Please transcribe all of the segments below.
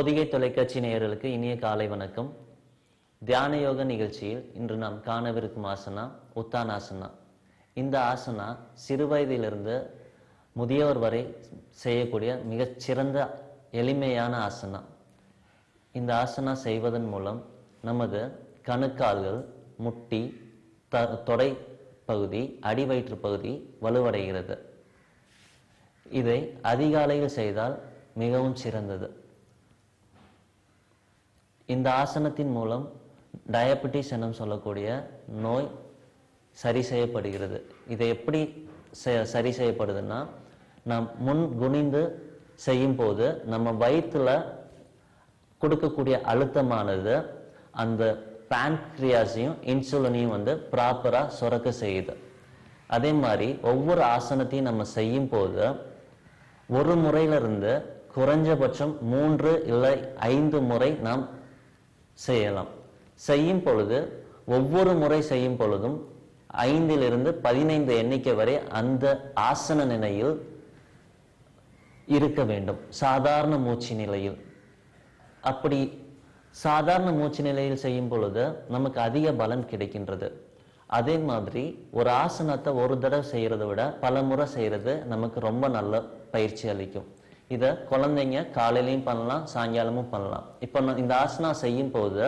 பொதிகை தொலைக்காட்சி நேயர்களுக்கு இனிய காலை வணக்கம். தியான யோக நிகழ்ச்சியில் இன்று நாம் காணவிருக்கும் ஆசனா உத்தானாசனா. இந்த ஆசனா சிறுவயதிலிருந்து முதியவர் வரை செய்யக்கூடிய மிகச்சிறந்த எளிமையான ஆசனா. இந்த ஆசனா செய்வதன் மூலம் நமது கணுக்கால்கள், முட்டி, தொடை பகுதி, அடிவயிற்று பகுதி வலுவடைகிறது. இதை அதிகாலையில் செய்தால் மிகவும் சிறந்தது. இந்த ஆசனத்தின் மூலம் டயபெட்டிஸ் என சொல்லக்கூடிய நோய் சரி செய்யப்படுகிறது. இதை எப்படி சரி செய்யப்படுதுன்னா, நாம் முன் குனிந்து செய்யும் போது நம்ம வயிற்றுல கொடுக்கக்கூடிய அழுத்தமானது அந்த பான்கிரியாஸையும் இன்சுலினையும் ப்ராப்பரா சுரக்க செய்யுது. அதே மாதிரி ஒவ்வொரு ஆசனத்தையும் நம்ம செய்யும் போது ஒரு முறையிலிருந்து குறைஞ்சபட்சம் 3 இல்லை 5 முறை நாம் செய்யலாம். செய்யும் பொழுது ஒவ்வொரு முறை செய்யும் பொழுதும் 5 to 15 எண்ணிக்கை வரை அந்த ஆசன நிலையில் இருக்க வேண்டும், சாதாரண மூச்சு நிலையில். அப்படி சாதாரண மூச்சு நிலையில் செய்யும் பொழுது நமக்கு அதிக பலன் கிடைக்கின்றது. அதே மாதிரி ஒரு ஆசனத்தை ஒரு தடவை செய்யறதை விட பல முறை செய்யறது நமக்கு ரொம்ப நல்ல பயிற்சி அளிக்கும். இதை குழந்தைங்க காலையிலையும் பண்ணலாம், சாயங்காலமும் பண்ணலாம். இப்போ இந்த ஆசனா செய்யும் போது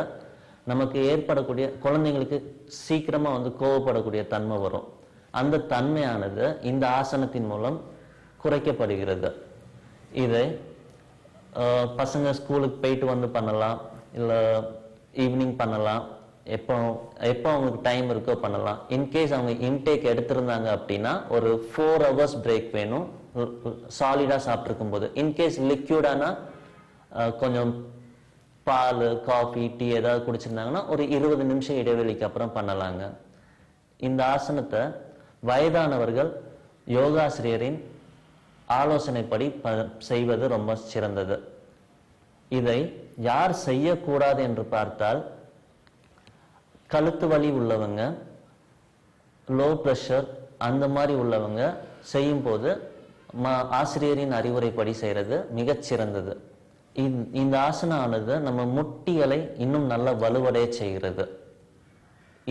நமக்கு ஏற்படக்கூடிய, குழந்தைங்களுக்கு சீக்கிரமா கோவப்படக்கூடிய தன்மை வரும். அந்த தன்மையானது இந்த ஆசனத்தின் மூலம் குறைக்கப்படுகிறது. இதை பசங்க ஸ்கூலுக்கு போயிட்டு பண்ணலாம், இல்லை ஈவினிங் பண்ணலாம், எப்போ அவங்களுக்கு டைம் இருக்கோ பண்ணலாம். இன்கேஸ் அவங்க இன்டேக் எடுத்திருந்தாங்க அப்படின்னா ஒரு 4 hours பிரேக் வேணும் சாலிடா சாப்பிட்டுருக்கும் போது. இன்கேஸ் லிக்யூடானா கொஞ்சம் பால், காஃபி, டீ ஏதாவது குடிச்சிருந்தாங்கன்னா ஒரு 20 நிமிஷம் இடைவெளிக்கு அப்புறம் பண்ணலாங்க. இந்த ஆசனத்தை வயதானவர்கள் யோகாசிரியரின் ஆலோசனைப்படி செய்வது ரொம்ப சிறந்தது. இதை யார் செய்யக்கூடாது என்று பார்த்தால், கழுத்து வலி உள்ளவங்க, லோ பிரஷர் அந்த மாதிரி உள்ளவங்க செய்யும் போது ஆசிரியரின் அறிவுரைப்படி செய்யறது மிகச்சிறந்தது. இந்த ஆசனானது நம்ம முட்டிகளை இன்னும் நல்ல வலுவடைய செய்கிறது.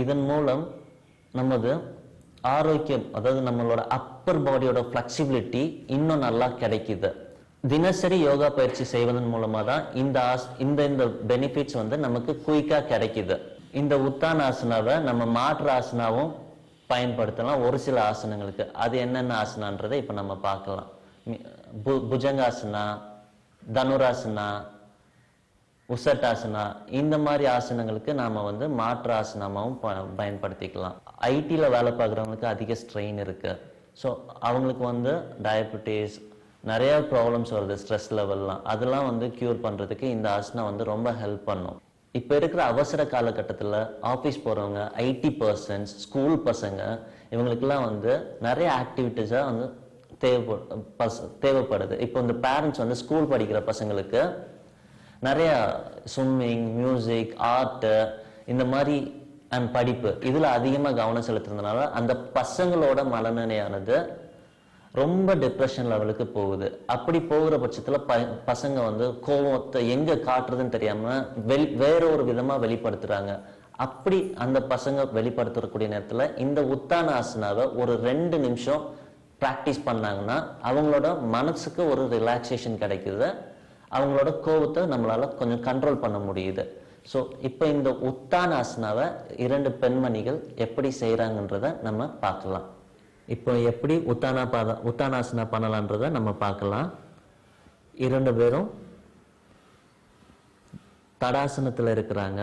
இதன் மூலம் நமது ஆரோக்கியம், அதாவது நம்மளோட அப்பர் பாடியோட பிளெக்சிபிலிட்டி இன்னும் நல்லா கிடைக்குது. தினசரி யோகா பயிற்சி செய்வதன் மூலமா தான் இந்த பெனிஃபிட்ஸ் நமக்கு குயிக்கா கிடைக்குது. இந்த உத்தானாசனாவை நம்ம மாற்று ஆசனாவும் பயன்படுத்தலாம் ஒரு சில ஆசனங்களுக்கு. அது என்னென்ன ஆசனான்றதை இப்ப நம்ம பார்க்கலாம். புஜங்காசனா, தனுராசனா, உசட்டாசனா, இந்த மாதிரி ஆசனங்களுக்கு நாம மாற்று ஆசனமாவும் பயன்படுத்திக்கலாம். ஐடில வேலை பார்க்குறவங்களுக்கு அதிக ஸ்ட்ரெயின் இருக்கு. ஸோ அவங்களுக்கு டயபெட்டிஸ், நிறைய ப்ராப்ளம்ஸ் வருது, ஸ்ட்ரெஸ் லெவல்லாம். அதெல்லாம் கியூர் பண்றதுக்கு இந்த ஆசனா ரொம்ப ஹெல்ப் பண்ணும். இப்போ இருக்கிற அவசர காலகட்டத்தில் ஆஃபீஸ் போகிறவங்க, ஐடி பர்சன்ஸ், ஸ்கூல் பசங்க, இவங்களுக்கெல்லாம் நிறைய ஆக்டிவிட்டிஸாக தேவைப்படுது. இப்போ இந்த பேரண்ட்ஸ் ஸ்கூல் படிக்கிற பசங்களுக்கு நிறைய ஸ்விம்மிங், மியூசிக், ஆர்ட்டு, இந்த மாதிரி அண்ட் படிப்பு இதில் அதிகமாக கவனம் செலுத்துறதுனால அந்த பசங்களோட மனநிலையானது ரொம்ப டிப்ரெஷன் லெவலுக்கு போகுது. அப்படி போகிற பட்சத்துல பசங்க கோவத்தை எங்க காட்டுறதுன்னு தெரியாம வேற ஒரு விதமா வெளிப்படுத்துறாங்க. அப்படி அந்த பசங்க வெளிப்படுத்தக்கூடிய நேரத்துல இந்த உத்தானாசனாவை ஒரு 2 நிமிஷம் பிராக்டிஸ் பண்ணாங்கன்னா அவங்களோட மனசுக்கு ஒரு ரிலாக்ஸேஷன் கிடைக்குது. அவங்களோட கோவத்தை நம்மளால கொஞ்சம் கண்ட்ரோல் பண்ண முடியுது. ஸோ இப்போ இந்த உத்தானாசனாவை 2 பெண்மணிகள் எப்படி செய்யறாங்கன்றத நம்ம பார்க்கலாம். இப்போ எப்படி உத்தானாசனா பண்ணலான்றத நம்ம பார்க்கலாம். 2 பேரும் தடாசனத்தில் இருக்கிறாங்க.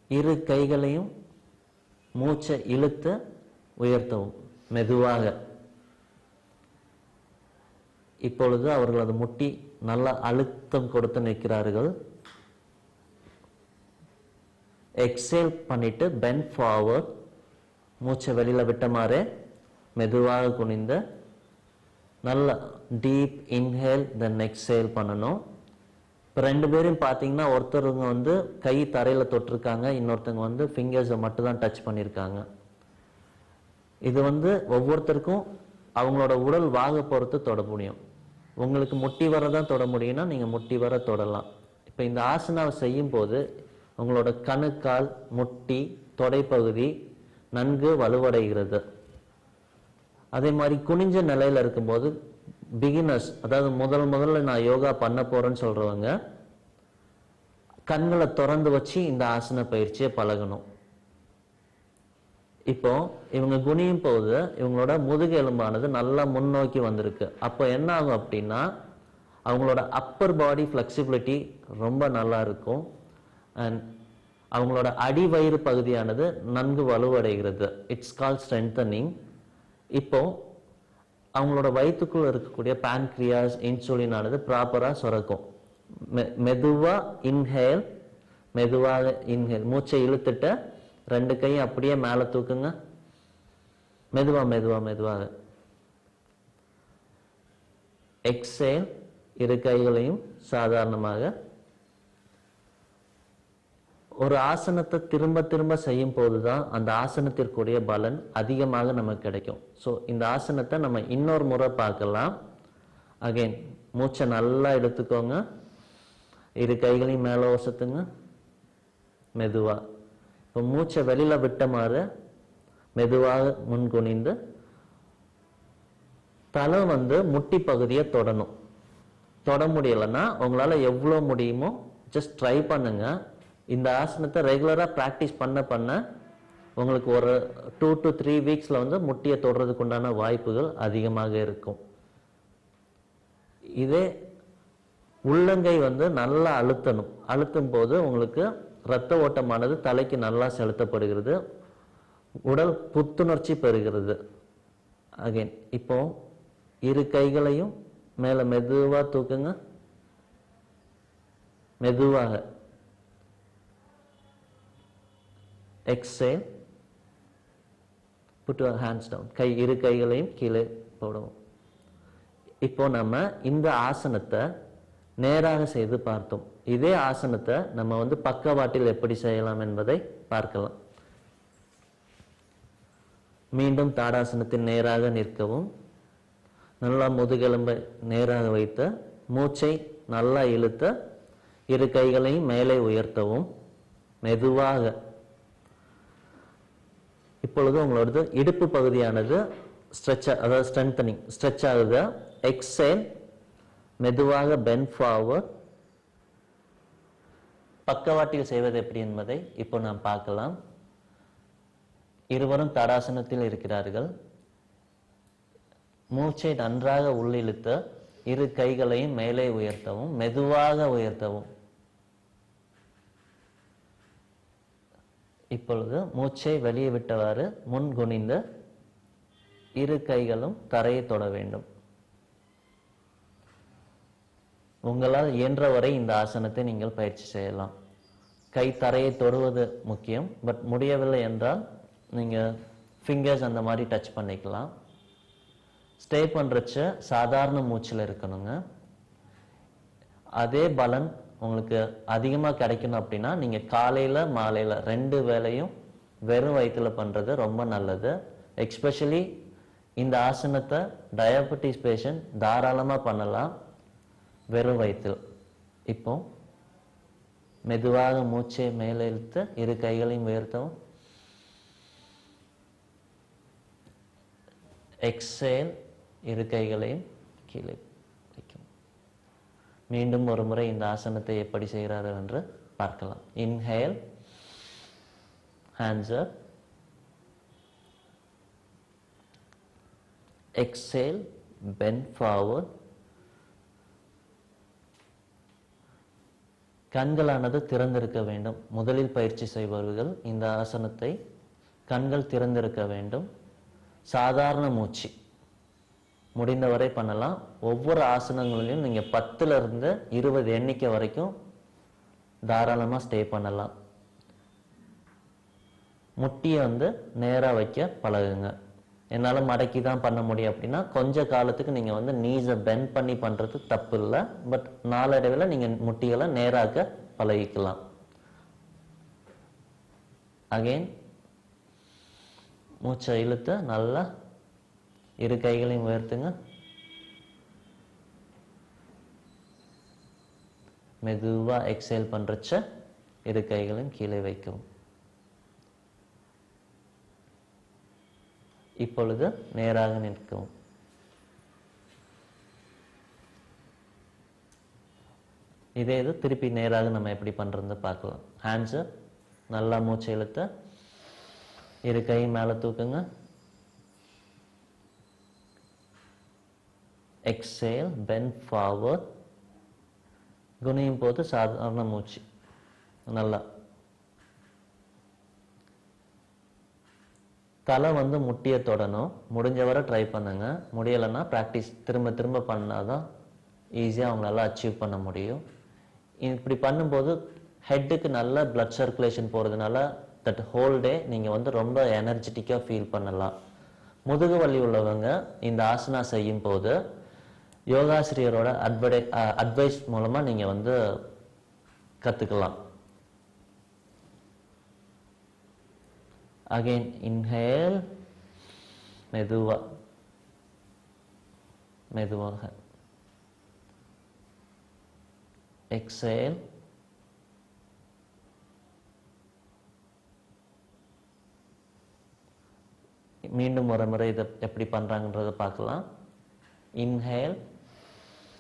2 கைகளையும் மூச்சை இழுத்து உயர்த்தவும் மெதுவாக. இப்பொழுது அவர்களது முட்டி நல்ல அழுத்தம் கொடுத்து நிற்கிறார்கள். எக்ஸேல் பண்ணிட்டு பெண்ட் ஃபார்வர்ட், மூச்சை வெளியில விட்ட மாதிரி மெதுவாக குனிந்து நல்ல டீப் இன்ஹேல் தென் எக்ஸேல் பண்ணணும். இப்போ 2 பேரும் பார்த்தீங்கன்னா ஒருத்தருங்க கை தரையில தொட்டிருக்காங்க, இன்னொருத்தவங்க ஃபிங்கர்ஸை மட்டும் தான் டச் பண்ணியிருக்காங்க. இது ஒவ்வொருத்தருக்கும் அவங்களோட உடல் வாக பொறுத்து தொட முடியும். உங்களுக்கு முட்டி வர தான் தொட முடியும்னா நீங்கள் முட்டி வர தொடலாம். இப்போ இந்த ஆசனாவை செய்யும் போது உங்களோட கணுக்கால், முட்டி, தொடைப்பகுதி நன்கு வலுவடைகிறது. அதே மாதிரி குனிஞ்ச நிலையில் இருக்கும்போது பிகினர்ஸ், அதாவது முதல்ல நான் யோகா பண்ண போறேன்னு சொல்றவங்க கண்களை திறந்து வச்சு இந்த ஆசன பயிற்சியை பழகணும். இப்போ இவங்க குனியும் போது இவங்களோட முதுகு எலும்பானது நல்லா முன்னோக்கி வந்திருக்கு. அப்போ என்ன ஆகும் அப்படின்னா அவங்களோட அப்பர் பாடி ஃப்ளெக்சிபிலிட்டி ரொம்ப நல்லா இருக்கும். அண்ட் அவங்களோட அடி வயிறு பகுதியானது நன்கு வலுவடைகிறது. It's call strengthening. இப்போ அவங்களோட வயிற்றுக்குள்ள இருக்கக்கூடிய பேன்க்ரியாஸ், இன்சுலின் ஆனது ப்ராப்பரா சுரக்கும். மெதுவா இன்ஹேல், மெதுவாக இன்ஹேல். மூச்சை இழுத்துட்டு 2 கையும் அப்படியே மேலே தூக்குங்க. மெதுவாக. எக்ஸேல், 2 கைகளையும் சாதாரணமாக. ஒரு ஆசனத்தை திரும்ப திரும்ப செய்யும் போதுதான் அந்த ஆசனத்திற்குரிய பலன் அதிகமாக நமக்கு கிடைக்கும். ஸோ இந்த ஆசனத்தை நம்ம இன்னொரு முறை பார்க்கலாம். அகைன் மூச்சை நல்லா எடுத்துக்கோங்க. 2 கைகளையும் மேலே ஒசத்துங்க. மெதுவா. இப்போ மூச்சை வெளியில விட்ட மாதிரி மெதுவாக முன்குனிந்து தலை முட்டி பகுதியை தொடணும். தொட முடியலைன்னா உங்களால எவ்வளோ முடியுமோ ஜஸ்ட் ட்ரை பண்ணுங்க. இந்த ஆசனத்தை ரெகுலரா ப்ராக்டிஸ் பண்ண உங்களுக்கு ஒரு 2 to 3 வீக்ஸ்ல முட்டியை தொடுறதுக்கு உண்டான வாய்ப்புகள் அதிகமாக இருக்கும். இதே உள்ளங்கை நல்லா அழுத்தணும். அழுத்தும் போது உங்களுக்கு இரத்த ஓட்டமானது தலைக்கு நல்லா செலுத்தப்படுகிறது. உடல் புத்துணர்ச்சி பெறுகிறது. அகைன் இப்போ 2 கைகளையும் மேல மெதுவா தூக்குங்க. மெதுவாக. Exhale. Put your hands down. 2 கைகளையும் கீழே போடுவோம். இப்போ நம்ம இந்த ஆசனத்தை நேராக செய்து பார்த்தோம். இதே ஆசனத்தை நம்ம பக்கவாட்டில் எப்படி செய்யலாம் என்பதை பார்க்கலாம். மீண்டும் தாடாசனத்தில் நேராக நிற்கவும். நல்லா முதுகெலும்பை நேராக வைத்து மூச்சை நல்லா இழுத்த 2 கைகளையும் மேலே உயர்த்தவும். மெதுவாக. இப்பொழுது உங்களோட இடுப்பு பகுதியானது அதாவது ஸ்ட்ரெச் ஆகுது. எக்ஸேல். மெதுவாக பெண்ட் ஃபார்வர்ட். பக்கவாட்டில் செய்வது எப்படி என்பதை இப்போ நாம் பார்க்கலாம். இருவரும் தடாசனத்தில் இருக்கிறார்கள். மூச்சை நன்றாக உள்ளிழுத்து 2 கைகளையும் மேலே உயர்த்தவும். மெதுவாக உயர்த்தவும். இப்பொழுது மூச்சை வெளியே விட்டவாறு முன் குனிந்து 2 கைகளும் தரையை தொட வேண்டும். உங்களால் இயன்றவரை இந்த ஆசனத்தை நீங்கள் பயிற்சி செய்யலாம். கை தரையை தொடுவது முக்கியம். பட் முடியவில்லை என்றால் நீங்கள் ஃபிங்கர்ஸ் அந்த மாதிரி டச் பண்ணிக்கலாம். ஸ்டே பண்ணுறச்ச சாதாரண மூச்சில் இருக்கணுங்க. அதே பலன் உங்களுக்கு அதிகமாக கிடைக்கணும் அப்படின்னா நீங்கள் காலையில் மாலையில் 2 வேளையும் வெறும் வயிற்றில் பண்ணுறது ரொம்ப நல்லது. எக்ஸ்பெஷலி இந்த ஆசனத்தை டயபெட்டிஸ் பேஷண்ட் தாராளமாக பண்ணலாம் வெறும் வயிற்றில். இப்போ மெதுவாக மூச்சை மேலே இழுத்து 2 கைகளையும் உயர்த்தவும். எக்ஸேல். 2 கைகளையும் கீழே வைக்கும். மீண்டும் ஒரு முறை இந்த ஆசனத்தை எப்படி செய்கிறார்கள் என்று பார்க்கலாம். Inhale, hands up. Exhale, bend forward. கண்களானது திறந்திருக்க வேண்டும். முதலில் பயிற்சி செய்பவர்கள் இந்த ஆசனத்தை கண்கள் திறந்திருக்க வேண்டும். சாதாரண மூச்சு முடிந்தவரை பண்ணலாம். ஒவ்வொரு ஆசனங்களிலும் நீங்கள் 10ல இருந்து 20 எண்ணிக்கை வரைக்கும் தாராளமாக ஸ்டே பண்ணலாம். முட்டியை நேராக வைக்க பழகுங்க. என்னால் மடக்கி தான் பண்ண முடியும் அப்படின்னா கொஞ்ச காலத்துக்கு நீங்கள் நீஸை பெண்ட் பண்ணி பண்ணுறது தப்பு இல்லை. பட் நாளடைவில் நீங்கள் முட்டிகளை நேராக பழகிக்கலாம். அகைன் மூச்சை இழுத்து நல்லா 2 கைகளையும் உயர்த்துங்க. மெதுவா எக்ஸேல் பண்றச்ச இரு கைகளும் கீழே வைக்கவும். இப்பொழுது நேராக நிற்கவும். இதே இது திருப்பி நேராக நம்ம எப்படி பண்றது பார்க்கலாம். ஹேண்ட்ஸ் நல்லா மூச்சு இழுத்து இரு கை மேல தூக்குங்க. Exhale, bend forward. குனியும் போது சாதாரண மூச்சு. நல்லா தலை முட்டிய தொடணும். முடிஞ்ச வரை ட்ரை பண்ணுங்க. முடியலைன்னா ப்ராக்டிஸ் திரும்ப திரும்ப பண்ணாதான் ஈஸியாக அவங்களால அச்சீவ் பண்ண முடியும். இப்படி பண்ணும்போது ஹெட்டுக்கு நல்ல பிளட் சர்க்குலேஷன் போகிறதுனால தட் ஹோல் டே நீங்கள் ரொம்ப எனர்ஜெட்டிக்காக ஃபீல் பண்ணலாம். முதுகு வலி உள்ளவங்க இந்த ஆசனா செய்யும் போது யோகாசிரியரோட அட்வைஸ் மூலமாக நீங்கள் கற்றுக்கலாம். Again, inhale, மெதுவாக. Exhale. மீண்டும் ஒரு முறை இதை எப்படி பண்றாங்கன்றத பார்க்கலாம். Inhale,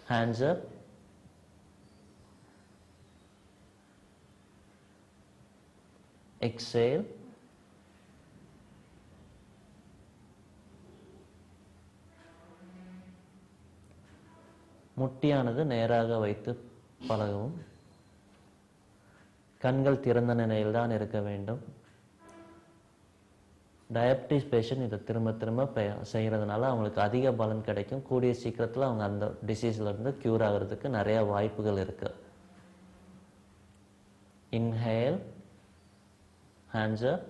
hands up. Exhale. முட்டியானது நேராக வைத்து பழகவும். கண்கள் திறந்த நிலையில் தான் இருக்க வேண்டும். டயபிட்டிஸ் பேஷண்ட் இதை திரும்ப திரும்ப செய்கிறதுனால அவங்களுக்கு அதிக பலன் கிடைக்கும். கூடிய சீக்கிரத்தில் அவங்க அந்த டிசீஸ்ல இருந்து க்யூர் ஆகிறதுக்கு நிறைய வாய்ப்புகள் இருக்கு. Inhale, hands up.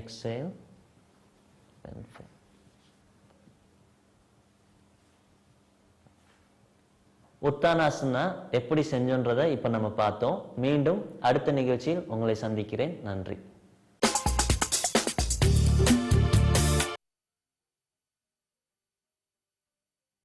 Exhale, Uttanasana எப்படி செஞ்சோன்றதை இப்ப நம்ம பார்த்தோம். மீண்டும் அடுத்த நிகழ்ச்சியில் உங்களை சந்திக்கிறேன். நன்றி.